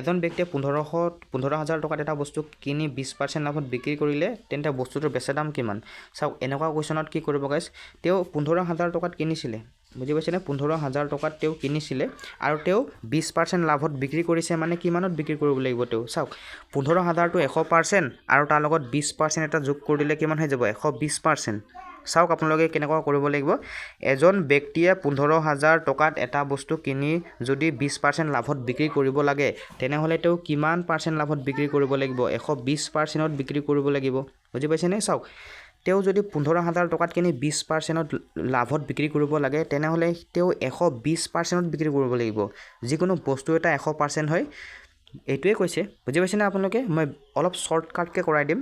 এজন ব্যক্তিয়ে 15,000 টকাত এটা বস্তু কিনি 20% লাভত বিক্ৰী কৰিলে তেন্তে বস্তুটোৰ বেচা দাম কিমান চাওক এনেকুৱা কুৱেশ্যনত কি কৰিব গাইজ তেওঁ 15,000 টকাত কিনিছিলে বুজি পাইছেনে 15,000 টকাত তেওঁ কিনিছিলে আৰু তেওঁ 20% লাভত বিক্ৰী কৰিছে মানে কিমানত বিক্ৰী কৰিব লাগিব তেওঁ চাওক 15,000 টো 100% আৰু তাৰ লগত 20% এটা যোগ কৰি দিলে কিমান হৈ যাব 120% চাওক আপোনালোকে কেনেকুৱা কৰিব লাগিব এজন ব্যক্তিয়ে 15,000 টকাত এটা বস্তু কিনি যদি 20% লাভত বিক্ৰী কৰিব লাগে তেনেহ'লে তেওঁ কিমান পাৰ্চেণ্ট লাভত বিক্ৰী কৰিব লাগিব 120%ত বিক্ৰী কৰিব লাগিব বুজি পাইছেনে চাওক তেওঁ যদি 15,000 টকাত কিনি 20%ত লাভত বিক্ৰী কৰিব লাগে তেনেহ'লে তেওঁ 120%ত বিক্ৰী কৰিব লাগিব যিকোনো বস্তু এটা 100% হয় এইটোৱে কৈছে বুজি পাইছেনে আপোনালোকে মই অলপ শ্বৰ্টকাটকৈ কৰাই দিম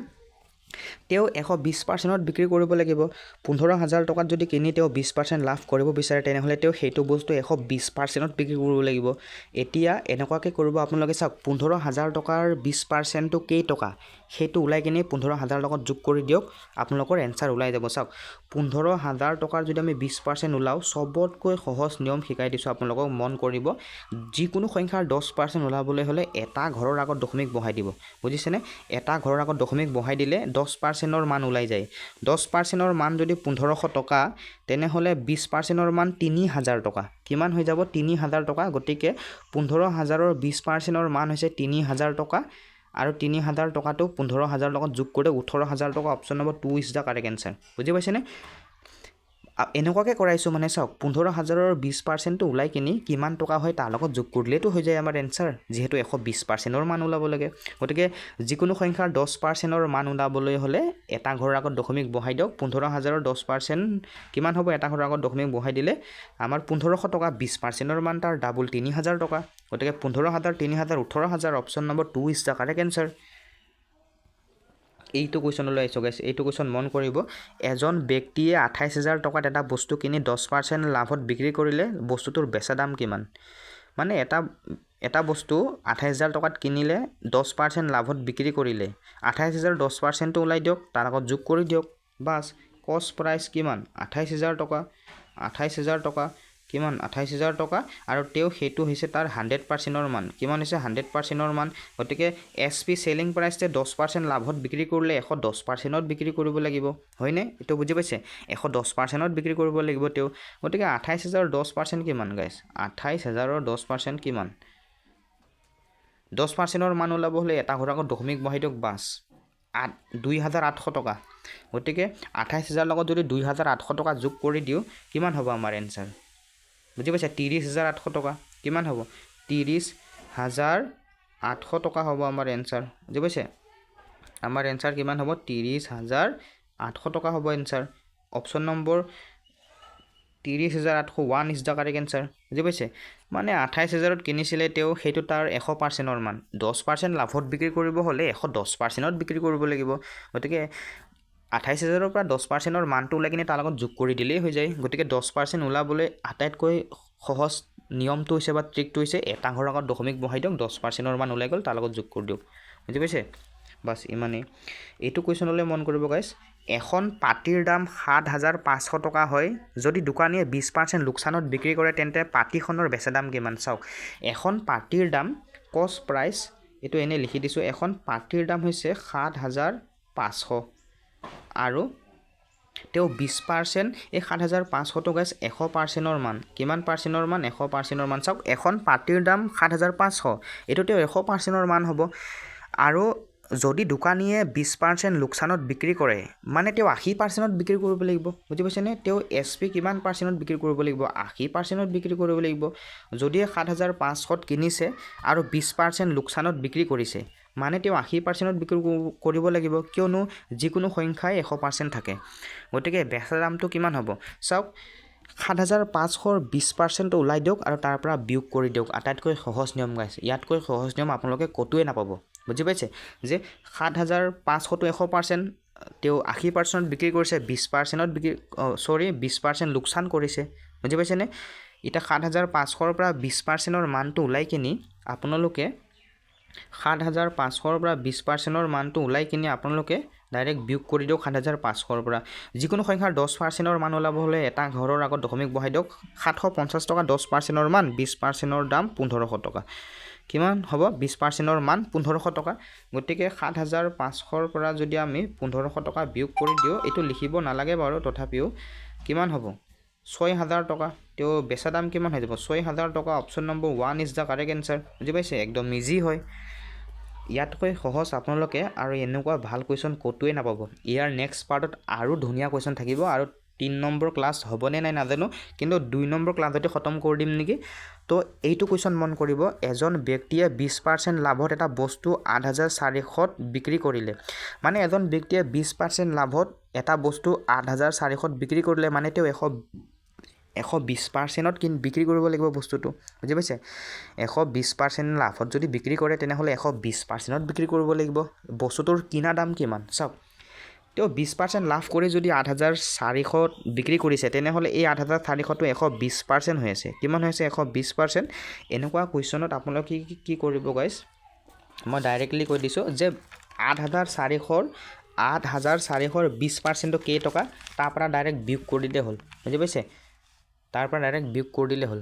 তেওঁ 120%ত বিক্ৰী কৰিব লাগিব 15,000 টকাত যদি কিনি তেওঁ 20% লাভ কৰিব বিচাৰে তেনেহ'লে তেওঁ সেইটো বস্তু 120%ত বিক্ৰী কৰিব লাগিব এতিয়া এনেকুৱাকৈ কৰিব আপোনালোকে চাওক 15,000 টকাৰ 20%টো কেই টকা সেইটো ওলাই কিনে 15,000 লগত যোগ কৰি দিয়ক আপোনালোকৰ এনসাৰ ওলাই যাব চাওক 15,000 টকাৰ যদি আমি 20% ওলাও সবতকৈ সহজ নিয়ম শিকাই দিছোঁ আপোনালোকক মন কৰিব যিকোনো সংখ্যাৰ 10% ওলাবলৈ হ'লে এটা ঘৰৰ আগত দশমিক বহাই দিব বুজিছেনে এটা ঘৰৰ আগত দশমিক বহাই দিলে 10%ৰ মান ওলাই যায় 10%ৰ মান যদি 1500 টকা তেনেহ'লে 20%ৰ মান 3,000 টকা কিমান হৈ যাব 3,000 টকা গতিকে 15,000ৰ 20%ৰ মান হৈছে 3,000 টকা আৰু 3,000 টকাটো 15,000 লগত যোগ কৰি 18,000 টকা option number 2 is the correct answer বুজি পাইছেনে এনেকুৱাকৈ কৰাইছোঁ মানে চাওক 15,000ৰ 20%টো ওলাই কিনি কিমান টকা হয় তাৰ লগত যোগ কৰিলেতো হৈ যায় আমাৰ এনচাৰ যিহেতু 120%ৰ মান ওলাব লাগে গতিকে যিকোনো সংখ্যাৰ 10%ৰ মান ওলাবলৈ হ'লে এটা ঘৰৰ আগত দশমিক বহাই দিয়ক 15,000ৰ 10% কিমান হ'ব এটা ঘৰৰ আগত দশমিক বহাই দিলে আমাৰ 1500 টকা 20%ৰ মান তাৰ ডাবল 3,000 টকা গতিকে 15,000 3,000 18,000 option number 2 is the correct answer এইটো কুৱেশ্যনলৈ আহিছোঁ গাইছ এইটো কুৱেশ্যন মন কৰিব এজন ব্যক্তিয়ে 28,000 টকাত এটা বস্তু কিনি 10% লাভত বিক্ৰী কৰিলে বস্তুটোৰ বেচা দাম কিমান মানে এটা বস্তু 28,000 টকাত কিনিলে 10% লাভত বিক্ৰী কৰিলে 28,000 10%টো ওলাই দিয়ক তাৰ আগত যোগ কৰি দিয়ক বাছ কষ্ট প্ৰাইচ কিমান 28,000 টকা 28,000 টকা কিমান 28,000 টকা আৰু তেওঁ সেইটো হৈছে তাৰ 100%ৰ মান কিমান হৈছে 100%ৰ মান গতিকে SP চেলিং প্ৰাইচতে 10% লাভত বিক্ৰী কৰিলে 110%ত বিক্ৰী কৰিব লাগিব হয়নে এইটো বুজি পাইছে 110%ত বিক্ৰী কৰিব লাগিব তেওঁ গতিকে 28,000 10% কিমান গাইছ 28,000ৰ 10% কিমান 10%ৰ মান ওলাব হ'লে এটা ঘৰৰ আগত দশমিক বহাই দিয়ক বাছ 2,800 টকা গতিকে 28,000 লগত যদি 2,800 টকা যোগ কৰি দিওঁ কিমান হ'ব আমাৰ এনচাৰ বুজি পাইছে 30,800 টকা কিমান হ'ব 30,800 টকা হ'ব আমাৰ এনচাৰ বুজি পাইছে আমাৰ এনচাৰ কিমান হ'ব 30,800 টকা হ'ব answer option number 30,801 is the correct answer বুজি পাইছে মানে 28,000ত কিনিছিলে তেওঁ সেইটো তাৰ 100%ৰ মান 10% লাভত বিক্ৰী কৰিব হ'লে 110%ত বিক্ৰী কৰিব লাগিব গতিকে 28,000ৰ পৰা 10%ৰ মানটো ওলাই কিনে তাৰ লগত যোগ কৰি দিলেই হৈ যায় গতিকে 10% ওলাবলৈ আটাইতকৈ সহজ নিয়মটো হৈছে বা ট্ৰিকটো হৈছে এটা ঘৰৰ আগত দশমিক বহাই দিয়ক 10%ৰ মান ওলাই গ'ল তাৰ লগত যোগ কৰি দিয়ক বুজি পাইছে বাছ ইমানেই এইটো কুৱেশ্যনলৈ মন কৰিব গাইছ এখন পাটিৰ দাম 7,500 টকা হয় যদি দোকানীয়ে 20% লোকচানত বিক্ৰী কৰে তেন্তে পাটিখনৰ বেচা দাম কিমান চাওক এখন পাটিৰ দাম কষ্ট প্ৰাইচ এইটো এনে লিখি দিছোঁ এখন পাটিৰ দাম হৈছে 7,500 আৰু তেওঁ 20% এই 7,500 গাইছ 100%ৰ মান কিমান পাৰ্চেণ্টৰ মান 100%ৰ মান চাওক এখন পাটিৰ দাম 7,500 এইটো তেওঁ 100%ৰ মান হ'ব আৰু যদি দোকানীয়ে 20% লোকচানত বিক্ৰী কৰে মানে তেওঁ 80%ত বিক্ৰী কৰিব লাগিব বুজি পাইছেনে তেওঁ SP কিমান পাৰ্চেণ্টত বিক্ৰী কৰিব লাগিব 80%ত বিক্ৰী কৰিব লাগিব যদি 7,500ত কিনিছে আৰু 20% লোকচানত বিক্ৰী কৰিছে মানে তেওঁ 80%ত বিক্ৰী কৰিব লাগিব কিয়নো যিকোনো সংখ্যাই 100% থাকে গতিকে বেচা দামটো কিমান হ'ব চাওক 7,500ৰ 20%টো ওলাই দিয়ক আৰু তাৰ পৰা বিয়োগ কৰি দিয়ক আটাইতকৈ সহজ নিয়ম গাইছে ইয়াতকৈ সহজ নিয়ম আপোনালোকে ক'তোৱে নাপাব বুজি পাইছে যে 7,500টো 100% তেওঁ 80%ত বিক্ৰী কৰিছে 20%ত বিক্ৰী 20% লোকচান কৰিছে বুজি পাইছেনে এতিয়া 7,500ৰ পৰা 20%ৰ মানটো ওলাই কিনি আপোনালোকে 7,500ৰ পৰা 20%ৰ মানটো ওলাই কিনি আপোনালোকে ডাইৰেক্ট বিয়োগ কৰি দিয়ক 7,500ৰ পৰা যিকোনো সংখ্যাৰ 10%ৰ মান ওলাব হ'লে এটা ঘৰৰ আগত দশমিক বহাই দিয়ক 750 টকা 10%ৰ মান 20%ৰ দাম 1,500 টকা কিমান হ'ব 20%ৰ মান 1,500 টকা গতিকে 7,500ৰ পৰা যদি আমি 1,500 টকা বিয়োগ কৰি দিওঁ এইটো লিখিব নালাগে বাৰু তথাপিও কিমান হ'ব 6,000 টকা তেওঁ বেচা দাম কিমান হৈ যাব 6,000 টকা option number 1 is the correct answer বুজি পাইছে একদম ইজি হয় ইয়াতকৈ সহজ আপোনালোকে আৰু এনেকুৱা ভাল কুৱেশ্যন ক'তোৱে নাপাব ইয়াৰ নেক্সট পাৰ্টত আৰু ধুনীয়া কুৱেশ্যন থাকিব আৰু 3 নম্বৰ ক্লাছ হ'বনে নাই নাজানো কিন্তু 2 নম্বৰ ক্লাছতে খতম কৰি দিম নেকি তো এইটো কুৱেশ্যন মন কৰিব এজন ব্যক্তিয়ে 20% লাভত এটা বস্তু 8,400ত বিক্ৰী কৰিলে মানে এজন ব্যক্তিয়ে 20% লাভত এটা বস্তু 8,400ত বিক্ৰী কৰিলে মানে তেওঁ 120%ত বিক্ৰী কৰিব লাগিব বস্তুটো বুজি পাইছে 120% লাভত যদি বিক্ৰী কৰে তেনেহ'লে 120%ত বিক্ৰী কৰিব লাগিব বস্তুটোৰ কিনা দাম কিমান চাওক তেওঁ 20% লাভ কৰি যদি 8,400ত বিক্ৰী কৰিছে তেনেহ'লে এই 8,400টো 120% হৈ আছে কিমান হৈছে 120% এনেকুৱা কুৱেশ্যনত আপোনালোকে কি কৰিব গাইছ মই ডাইৰেক্টলি কৈ দিছোঁ যে 8,400ৰ 20%টো কেই টকা তাৰ পৰা ডাইৰেক্ট বিয়োগ কৰি দিলে হ'ল বুজি পাইছে তাৰ পৰা ডাইৰেক্ট বিয়োগ কৰি দিলে হ'ল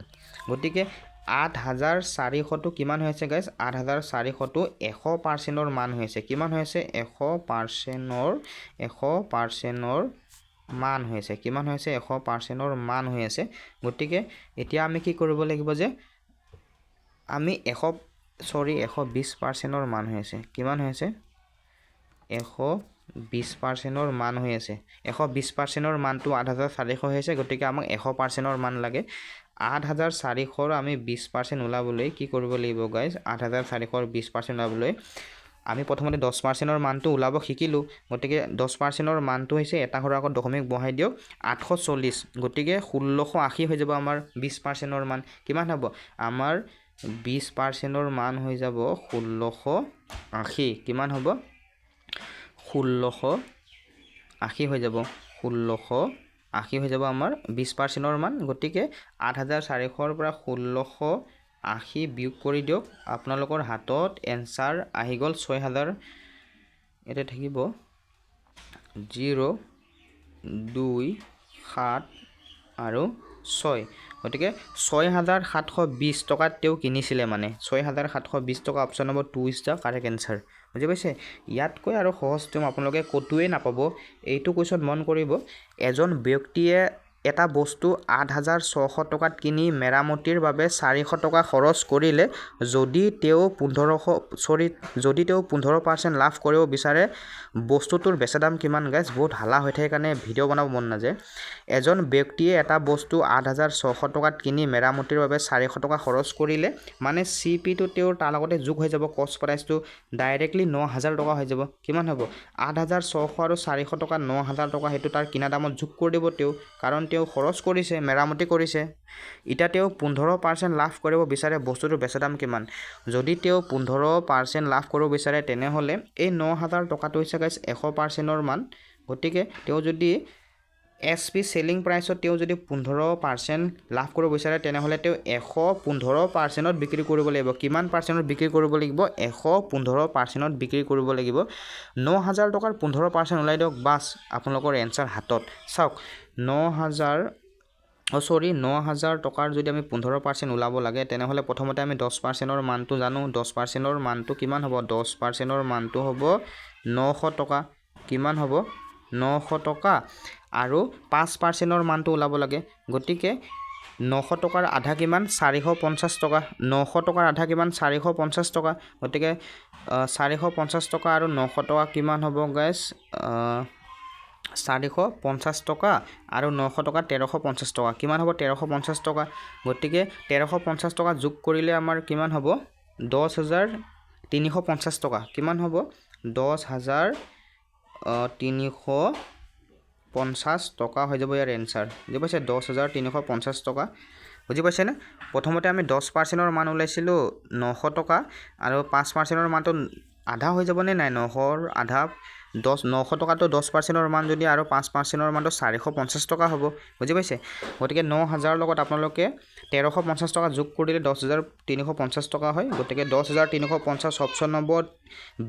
গতিকে 8,400টো কিমান হৈছে গাইছ 8,400টো 100%ৰ মান হৈছে কিমান হৈছে 100%ৰ মান হৈছে কিমান হৈছে 100%ৰ মান হৈ আছে গতিকে এতিয়া আমি কি কৰিব লাগিব যে আমি 120%ৰ মান হৈ আছে কিমান হৈ আছে 120 20%ৰ মান হৈ আছে 120%ৰ মানটো 8400 হৈ আছে গতিকে আমাক 100%ৰ মান লাগে 8400ৰ আমি 20% ওলাবলৈ কি কৰিব লাগিব গাইজ 8400ৰ 20% ওলাবলৈ আমি প্ৰথমতে 10%ৰ মানটো ওলাব শিকিলোঁ গতিকে 10%ৰ মানটো হৈছে এটা ঘৰৰ আগত দশমিক বহাই দিয়ক 840 গতিকে 1680 হৈ যাব আমাৰ 20%ৰ মান কিমান হ'ব আমাৰ 20%ৰ মান হৈ যাব 1680 কিমান হ'ব 1680 হৈ যাব 1680 হৈ যাব আমাৰ 20%ৰ মান গতিকে 8400ৰ পৰা 1680 বিয়োগ কৰি দিয়ক আপোনালোকৰ হাতত এনসাৰ আহি গ'ল 6000 এটা থাকিব 0 2 7 আৰু 6 গতিকে 6720 টকাত তেওঁ কিনিছিলে মানে 6720 টকা option number 2 is the correct answer বুজি পাইছে ইয়াতকৈ আৰু সহজ তেওঁ আপোনালোকে কতোৱে নাপাব এইটো কুৱেশ্যন মন কৰিব এজন ব্যক্তিয়ে এটা বস্তু 8600 টকাত কিনি মেৰামতিৰ বাবে 400 টকা খৰচ কৰিলে যদি তেওঁ 15% লাভ কৰিব বিচাৰে বস্তুটোৰ বেচা দাম কিমান গাইজ বহুত হালা হৈ থাকে কাৰণে ভিডিঅ' বনাব মন নাযায় এজন ব্যক্তিয়ে এটা বস্তু 8600 টকাত কিনি মেৰামতিৰ বাবে 400 টকা খৰচ কৰিলে মানে CP টো তেওঁৰ তাৰ লগতে যোগ হৈ যাব কষ্ট প্ৰাইচটো ডাইৰেক্টলি 9000 টকা হৈ যাব কিমান হ'ব 8600 আৰু 400 টকা 9000 টকা হেতু তাৰ কিনা দামত যোগ কৰি দিব তেওঁ কাৰণ তেওঁ খৰচ কৰিছে মেৰামতি কৰিছে ইটা তেওঁ 15% লাভ কৰিব বিচাৰে বস্তুটোৰ বেচা দাম কিমান যদি তেওঁ 15% লাভ কৰিব বিচাৰে তেনেহলে এই 9000 টকাটো হৈছে গাইজ 100%ৰ মান গতিকে তেওঁ যদি SP সেলিং প্ৰাইসত তেওঁ যদি 15% লাভ কৰিব বিচাৰে তেনেহলে তেওঁ 115%ত বিক্ৰী কৰিব লাগিব কিমান পাৰ্চেন্টত বিক্ৰী কৰিব লাগিব 115%ত বিক্ৰী কৰিব লাগিব 9000 টকাৰ 15% ওলাই দিয়ক বাস আপোনালোকৰ এনসাৰ হাতত চাওক 9000 টকাৰ যদি আমি 15% ওলাব লাগে তেনেহলে প্ৰথমতে আমি 10%ৰ মানটো জানো 10%ৰ মানটো কিমান হ'ব 10%ৰ মানটো হ'ব 900 টকা কিমান হ'ব 900 টকা আৰু 5%ৰ মানটো ওলাব লাগে গতিকে 900 টকাৰ আধা কিমান 450 টকা 900 টকাৰ আধা কিমান 450 টকা গতিকে 450 টকা আৰু 900 টকা কিমান হ'ব গাইজ 450 টকা আৰু 900 টকা 1350 টকা কিমান হ'ব 1350 টকা গতিকে 1350 টকা যোগ কৰিলে আমাৰ কিমান হ'ব 10350 টকা কিমান হ'ব 10350 টকা হৈ যাব ইয়াৰ এনসাৰ বুজি পাইছে 10350 টকা বুজি পাইছে না প্ৰথমতে আমি 10%ৰ মান ওলাইছিলো 900 টকা আৰু 5%ৰ মানটো আধা হৈ যাব নে নাই 900ৰ আধা 900 টকাটো 10%ৰ মান যদি আৰু 5%ৰ মানটো 450 টকা হ'ব বুজি পাইছে গতিকে 9000 লগত আপোনালোকে 1350 টকা যোগ কৰিলে 10350 টকা হয় গতিকে 10350 অপশ্যন নম্বৰ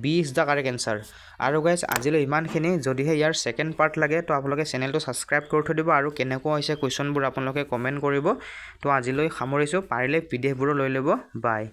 20 দা কাৰেক্ট এনসাৰ আৰু গাইজ আজিলৈ ইমানখিনি যদিহে ইয়াৰ সেকেন্ড পাৰ্ট লাগে তো আপোনালোকে চেনেলটো সাবস্ক্ৰাইব কৰি থৈ দিব আৰু কেনেকুৱা হৈছে কুৱেশ্যনবোৰ আপোনালোকে কমেন্ট কৰিব তো আজিলৈ সামৰিছো পাৰিলে PDF বোৰ লৈ ল'ব বাই